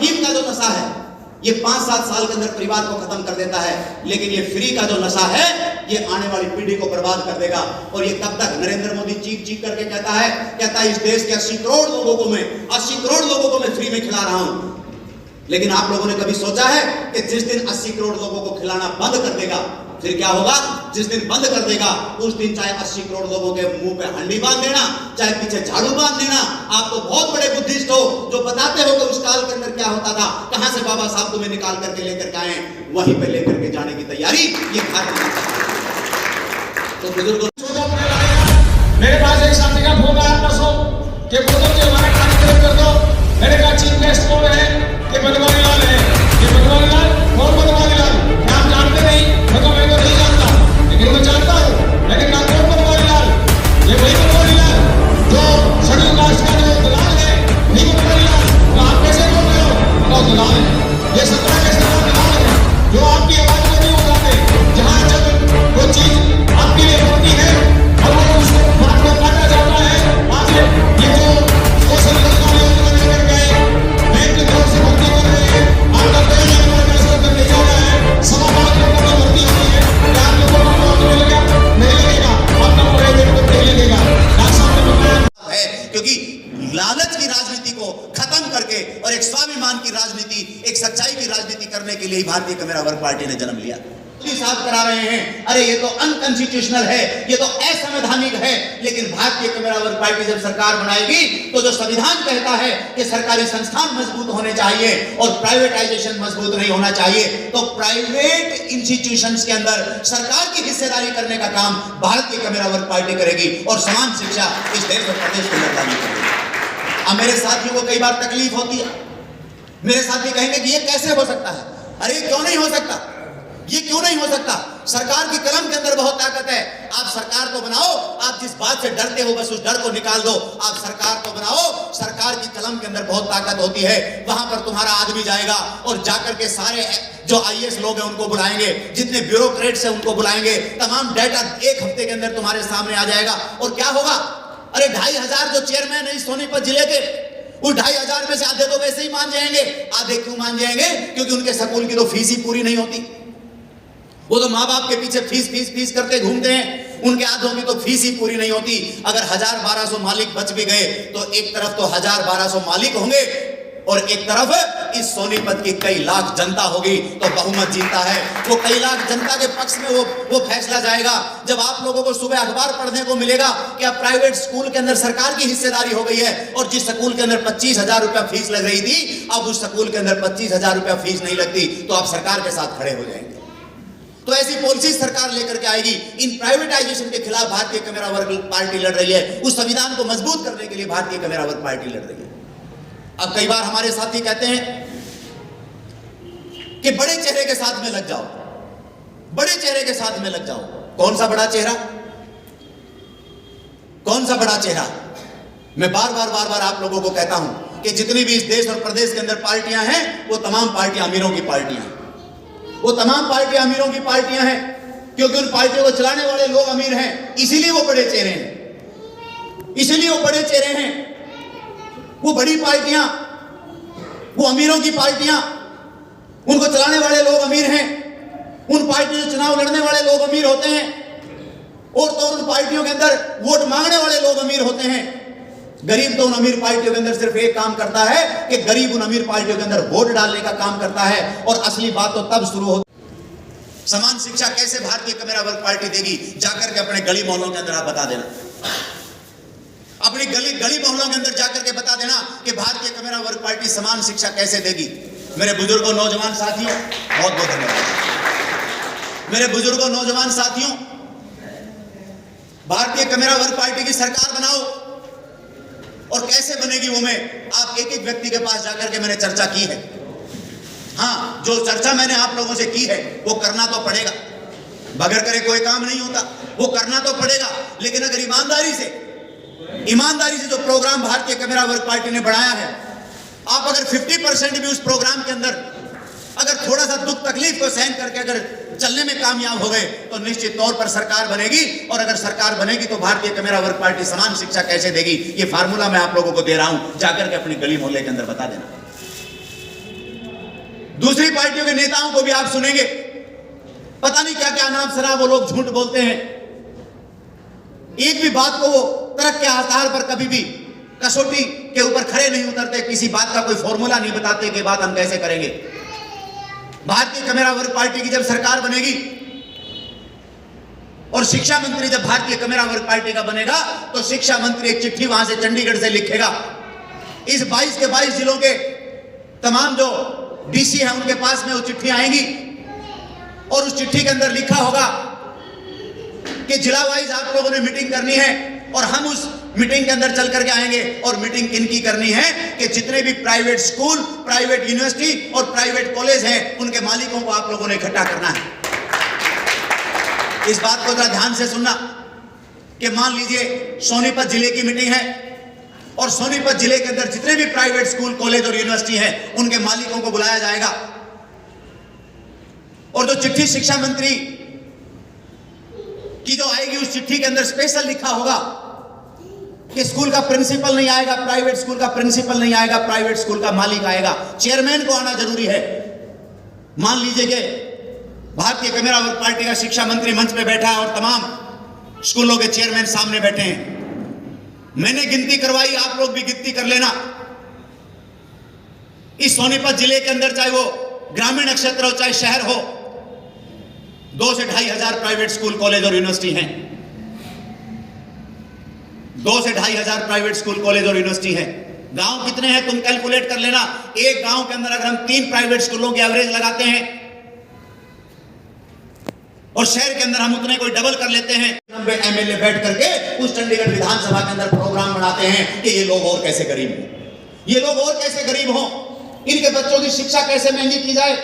अफीम का जो नशा है ये 5-7 साल के अंदर परिवार को खत्म कर देता है, लेकिन ये फ्री का जो नशा है ये आने वाली पीढ़ी को बर्बाद कर देगा। और ये कब तक? नरेंद्र मोदी चीख चीख करके कहता है इस देश के 80 करोड़ लोगों को मैं फ्री में खिला रहा हूं। लेकिन आप लोगों ने कभी सोचा है कि जिस दिन 80 करोड़ लोगों को खिलाना बंद कर देगा फिर क्या होगा? जिस दिन बंद कर देगा उस दिन चाहे 80 करोड़ लोगों के मुंह पे हंडी बांध देना, चाहे पीछे झाड़ू बांध देना। आप तो बहुत बड़े बुद्धिस्ट हो जो बताते हो कि उस काल के अंदर क्या होता था, कहां से बाबा साहब तुम्हें निकाल करके लेकर के आए, वहीं पे लेकर के जाने की तैयारी ये भारतीय। तो बुजुर्गों, मेरे पास एक साथी का फोन आया परसों कि बुजुर्ग जी हमारे कार्यक्रम कर दो। मैंने कहा चीफ गेस्ट कौन है? कि बनवारी लाल है। कि बनवारी लाल? कौन बनवारी लाल? क्या आप जानते नहीं? मैं तो नहीं जानता, लेकिन मैं जानता हूँ। मैंने कहा कौन बनवारी लाल? ये वही बनवारी लाल जो शेड्यूल कास्ट का जो दलाल है, वही बनवारी लाल। तो आप कैसे बोल रहे हो? तो दलाल है ये 17 के 17 दलाल है जो आपकी आवाज को नहीं उठाते। जहाँ जब वो चीज आपके लिए होती है और वो उसको बात को काटा जाता है, आज ये जो सोशल मीडिया लेकर गए बैंक के तरफ से भर्ती कर रहे हैं, आपका कई जगह पर पैसा कर ले जा रहा है, समाज में कोई भर्ती होती है, क्या आप लोगों को नौकरी मिलेगा? नहीं लगेगा, आपका प्राइवेट में नहीं लगेगा। डॉक्टर साहब ने बताया है क्योंकि लालच की राजनीति को खत्म करके और एक स्वाभिमान की राजनीति, एक सच्चाई की राजनीति करने के लिए ही भारतीय कम्युनिस्ट वर्ग पार्टी ने जन्म लिया। साफ करा रहे हैं अरे ये तो अनकॉन्स्टिट्यूशनल है, ये तो असंवैधानिक है। लेकिन भारतीय कम्युनिस्ट वर्ग पार्टी जब सरकार बनाएगी तो जो संविधान कहता है कि सरकारी संस्थान मजबूत होने चाहिए और प्राइवेटाइजेशन मजबूत नहीं होना चाहिए, तो प्राइवेट इंस्टीट्यूशंस के अंदर सरकार की हिस्सेदारी करने का काम भारतीय कम्युनिस्ट वर्ग पार्टी करेगी और समान शिक्षा इस देश और प्रदेश के अंदर लागू करेगी। अब मेरे साथियों को कई बार तकलीफ होती है, मेरे साथी कहेंगे कि ये कैसे हो सकता है? अरे क्यों नहीं हो सकता? ये क्यों नहीं हो सकता? सरकार की कलम के अंदर बहुत ताकत है। आप सरकार को बनाओ, आप जिस बात से डरते हो बस उस डर को निकाल दो। आप सरकार को बनाओ, सरकार की कलम के अंदर बहुत ताकत होती है। वहां पर तुम्हारा आदमी जाएगा और जाकर के सारे जो आईएएस लोग हैं उनको बुलाएंगे, जितने ब्यूरोक्रेट्स हैं उनको बुलाएंगे, तमाम डाटा एक हफ्ते के अंदर तुम्हारे सामने आ जाएगा। और क्या होगा? अरे 2500 जो चेयरमैन है इस सोनीपत जिले के, उस 2500 में से आधे तो वैसे ही मान जाएंगे। आधे क्यों मान जाएंगे? क्योंकि उनके स्कूल की तो फीस ही पूरी नहीं होती। वो तो माँ बाप के पीछे फीस करके घूमते हैं, उनके आधों की तो फीस ही पूरी नहीं होती। अगर 1000-1200 मालिक बच भी गए तो एक तरफ तो 1000-1200 मालिक होंगे और एक तरफ इस सोनीपत की कई लाख जनता होगी। तो बहुमत जीता है, वो कई लाख जनता के पक्ष में वो फैसला जाएगा। जब आप लोगों को सुबह अखबार पढ़ने को मिलेगा कि अब प्राइवेट स्कूल के अंदर सरकार की हिस्सेदारी हो गई है और जिस स्कूल के अंदर 25,000 रुपया फीस लग रही थी, अब उस स्कूल के अंदर 25,000 रुपया फीस नहीं लगती, तो आप सरकार के साथ खड़े हो जाएंगे। तो ऐसी पॉलिसी सरकार लेकर के आएगी। इन प्राइवेटाइजेशन के खिलाफ भारतीय कम्युनिस्ट वर्ग पार्टी लड़ रही है। उस संविधान को मजबूत करने के लिए भारतीय कम्युनिस्ट वर्ग पार्टी लड़ रही है। अब कई बार हमारे साथी कहते हैं कि बड़े चेहरे के साथ में लग जाओ, बड़े चेहरे के साथ में लग जाओ। कौन सा बड़ा चेहरा? कौन सा बड़ा चेहरा? मैं बार बार आप लोगों को कहता हूं कि जितनी भी इस देश और प्रदेश के अंदर पार्टियां हैं वो तमाम पार्टियां अमीरों की पार्टियां हैं। वो तमाम पार्टियां अमीरों की पार्टियां हैं क्योंकि उन पार्टियों को चलाने वाले लोग अमीर हैं, इसीलिए वो बड़े चेहरे हैं, इसीलिए वो बड़े चेहरे हैं। वो बड़ी पार्टियां, वो अमीरों की पार्टियां, उनको चलाने वाले लोग अमीर हैं। उन पार्टियों से चुनाव लड़ने वाले लोग अमीर होते हैं और तो उन पार्टियों के अंदर वोट मांगने वाले लोग अमीर होते हैं। गरीब तो उन अमीर पार्टियों के अंदर सिर्फ एक काम करता है कि गरीब उन अमीर पार्टियों के अंदर वोट डालने का काम करता है। और असली बात तो तब शुरू होती है। समान शिक्षा कैसे भारतीय कम्युनिस्ट वर्ग पार्टी देगी? जाकर के अपने गली मोहल्लों के अंदर आप बता देना, अपनी गली मोहल्लों के अंदर जाकर के बता देना कि भारतीय कम्युनिस्ट वर्ग पार्टी समान शिक्षा कैसे देगी। मेरे बुजुर्गों, नौजवान साथियों, बहुत बहुत धन्यवाद। मेरे बुजुर्गों, नौजवान साथियों, भारतीय कम्युनिस्ट वर्ग पार्टी की सरकार बनाओ। और कैसे बनेगी वो मैं आप एक व्यक्ति के पास जाकर के मैंने चर्चा की है। हाँ, जो चर्चा मैंने आप लोगों से की है वो करना तो पड़ेगा, बगैर करे कोई काम नहीं होता, वो करना तो पड़ेगा। लेकिन अगर ईमानदारी से जो प्रोग्राम भारतीय कम्युनिस्ट वर्ग पार्टी ने बढ़ाया है, आप अगर 50% भी उस प्रोग्राम के अंदर अगर थोड़ा सा दुख तकलीफ को सहन करके अगर चलने में कामयाब हो गए तो निश्चित तौर पर सरकार बनेगी। और अगर सरकार बनेगी तो भारतीय कम्युनिस्ट वर्ग पार्टी समान शिक्षा कैसे देगी, ये फार्मूला मैं आप लोगों को दे रहा हूं, जाकर के अपनी गली मोहल्ले के अंदर बता देना। दूसरी पार्टियों के नेताओं को भी आप सुनेंगे, पता नहीं क्या क्या नाम सना वो लोग झूठ बोलते हैं। एक भी बात को वो तर्क के आधार पर कभी भी कसौटी के ऊपर खड़े नहीं उतरते, किसी बात का कोई फॉर्मूला नहीं बताते कि बात हम कैसे करेंगे। भारतीय कमेरा वर्ग पार्टी की जब सरकार बनेगी और शिक्षा मंत्री जब भारतीय कमेरा वर्ग पार्टी का बनेगा, तो शिक्षा मंत्री एक चिट्ठी वहां से चंडीगढ़ से लिखेगा। इस 22 के 22 जिलों के तमाम जो डीसी हैं उनके पास में वो चिट्ठी आएंगी और उस चिट्ठी के अंदर लिखा होगा कि जिला वाइज आप लोगों ने मीटिंग करनी है और हम उस मीटिंग के अंदर चल करके आएंगे। और मीटिंग किनकी करनी है कि जितने भी प्राइवेट स्कूल, प्राइवेट यूनिवर्सिटी और प्राइवेट कॉलेज हैं उनके मालिकों को आप लोगों ने इकट्ठा करना है। इस बात को जरा ध्यान से सुनना कि मान लीजिए सोनीपत जिले की मीटिंग है और सोनीपत जिले के अंदर जितने भी प्राइवेट स्कूल, कॉलेज और यूनिवर्सिटी हैं उनके मालिकों को बुलाया जाएगा और जो चिट्ठी शिक्षा मंत्री की जो आएगी उस चिट्ठी के अंदर स्पेशल लिखा होगा कि स्कूल का प्रिंसिपल नहीं आएगा, प्राइवेट स्कूल का प्रिंसिपल नहीं आएगा, प्राइवेट स्कूल का मालिक आएगा, चेयरमैन को आना जरूरी है। मान लीजिए कि भारतीय कमेरा वर्ग पार्टी का शिक्षा मंत्री मंच पे बैठा है और तमाम स्कूलों के चेयरमैन सामने बैठे हैं। मैंने गिनती करवाई, आप लोग भी गिनती कर लेना। इस सोनीपत जिले के अंदर चाहे वो ग्रामीण क्षेत्र हो चाहे शहर हो, 2 से 2.5 हजार प्राइवेट स्कूल, कॉलेज और यूनिवर्सिटी हैं। 2 से 2.5 हजार प्राइवेट स्कूल, कॉलेज और यूनिवर्सिटी हैं। गांव कितने हैं तुम कैलकुलेट कर लेना। एक गांव के अंदर अगर हम 3 प्राइवेट स्कूलों की एवरेज लगाते हैं और शहर के अंदर हम उतने कोई डबल कर लेते हैं, एमएलए बैठ करके उस चंडीगढ़ विधानसभा के अंदर प्रोग्राम बनाते हैं कि ये लोग और कैसे गरीब हो, ये लोग और कैसे गरीब हो, इनके बच्चों की शिक्षा कैसे महंगी की जाए,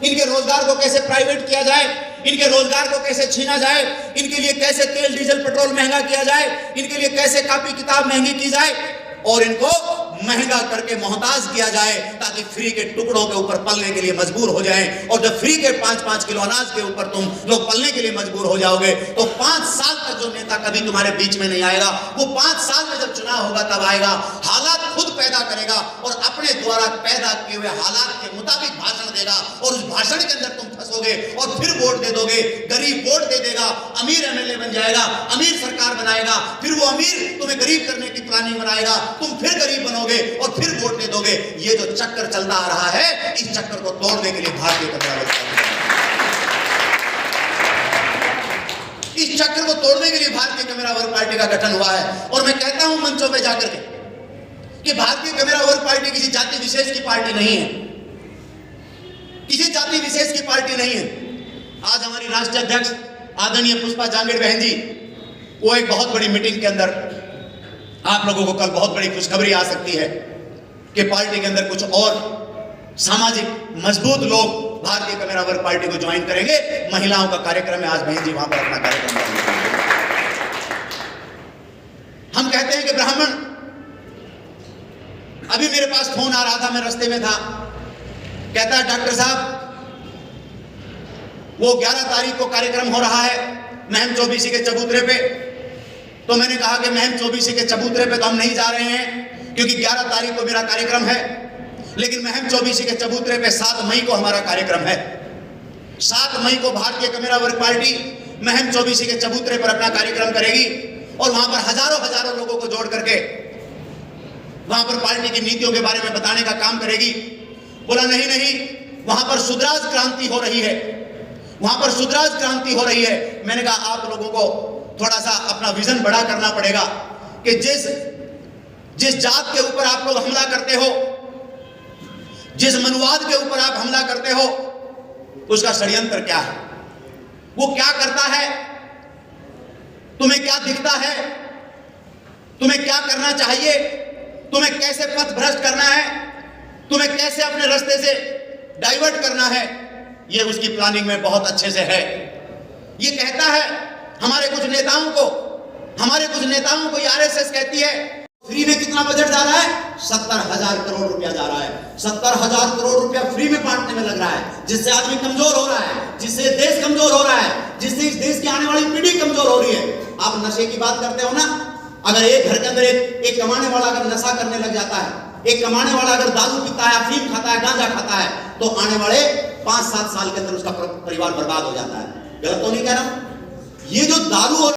इनके रोजगार को कैसे प्राइवेट किया जाए, इनके रोजगार को कैसे छीना जाए, इनके लिए कैसे तेल डीजल पेट्रोल महंगा किया जाए, इनके लिए कैसे कॉपी किताब महंगी की जाए और इनको महंगा करके मोहताज किया जाए ताकि फ्री के टुकड़ों के ऊपर पलने के लिए मजबूर हो जाएं। और जब फ्री के 5-5 किलो अनाज के ऊपर तुम लोग पलने के लिए मजबूर हो जाओगे तो 5 साल तक जो नेता कभी तुम्हारे बीच में नहीं आएगा, वो 5 साल में जब चुनाव होगा तब आएगा, हालात खुद पैदा करेगा और अपने द्वारा पैदा किए हुए हालात के मुताबिक भाषण देगा और उस भाषण के अंदर तुम फंसोगे और फिर वोट दे दोगे। गरीब वोट दे देगा, अमीर एमएलए बन जाएगा, अमीर सरकार बनाएगा, फिर वो अमीर तुम्हें गरीब करने की प्लानिंग बनाएगा, तुम फिर गरीब बनोगे और फिर वोट दे दोगे। ये जो चक्कर चलता आ रहा है, इस चक्कर को तोड़ने के लिए भारतीय कमेरा वर्ग इस चक्कर को तोड़ने के लिए भारतीय कमेरा वर्ग पार्टी का गठन हुआ है। और मैं कहता हूं मंचों पे जाकर के कि भारतीय कमेरा वर्ग पार्टी किसी जाति विशेष की पार्टी नहीं है, किसी जाति विशेष की पार्टी नहीं है। आज हमारी राष्ट्रीय अध्यक्ष आदरणीय पुष्पा जांगीड़ बहन जी, वो एक बहुत बड़ी मीटिंग के अंदर आप लोगों को कल बहुत बड़ी खुशखबरी आ सकती है कि पार्टी के अंदर कुछ और सामाजिक मजबूत लोग भारतीय कमेरा वर्ग पार्टी को ज्वाइन करेंगे। महिलाओं का कार्यक्रम है, आज बहन जी वहां पर अपना कार्यक्रम करेंगे। हम कहते हैं कि ब्राह्मण, अभी मेरे पास फोन आ रहा था, मैं रास्ते में था, कहता है डॉक्टर साहब वो 11 तारीख को कार्यक्रम हो रहा है महम चौबीसी के चबूतरे पे। तो मैंने कहा कि महम चौबीसी के चबूतरे पे तो हम नहीं जा रहे हैं क्योंकि 11 तारीख को मेरा कार्यक्रम है, लेकिन महम चौबीसी के चबूतरे पे 7 मई को हमारा कार्यक्रम है। 7 मई को भारतीय कमेरा वर्ग पार्टी महम चौबीसी के चबूतरे पर अपना कार्यक्रम करेगी और वहां पर हजारों लोगों को जोड़ करके वहां पर पार्टी की नीतियों के बारे में बताने का काम करेगी। बोला नहीं, वहां पर सुधराज क्रांति हो रही है, वहां पर सुधराज क्रांति हो रही है। मैंने कहा आप लोगों को थोड़ा सा अपना विजन बड़ा करना पड़ेगा कि जिस जात के ऊपर आप लोग हमला करते हो, जिस मनुवाद के ऊपर आप हमला करते हो, उसका षड्यंत्र क्या है, वो क्या करता है, तुम्हें क्या दिखता है, तुम्हें क्या करना चाहिए, तुम्हें कैसे पथ भ्रष्ट करना है, तुम्हें कैसे अपने रास्ते से डाइवर्ट करना है, ये उसकी प्लानिंग में बहुत अच्छे से है। ये कहता है हमारे कुछ नेताओं को आरएसएस कहती है फ्री में कितना बजट जा रहा है, 70,000 करोड़ रुपया जा रहा है। 70,000 करोड़ रुपया फ्री में बांटने में लग रहा है, जिससे आदमी कमजोर हो रहा है, जिससे देश कमजोर हो रहा है, जिससे इस देश की आने वाली पीढ़ी कमजोर हो रही है। आप नशे की बात करते हो ना, अगर एक घर के अंदर एक कमाने वाला अगर नशा करने लग जाता है, एक कमाने वाला अगर दारू पीता है, अफीम खाता है, गांजा खाता है, तो आने वाले 5-7 साल के अंदर उसका परिवार बर्बाद हो जाता है। गलत तो नहीं कह रहा? ये जो दारू और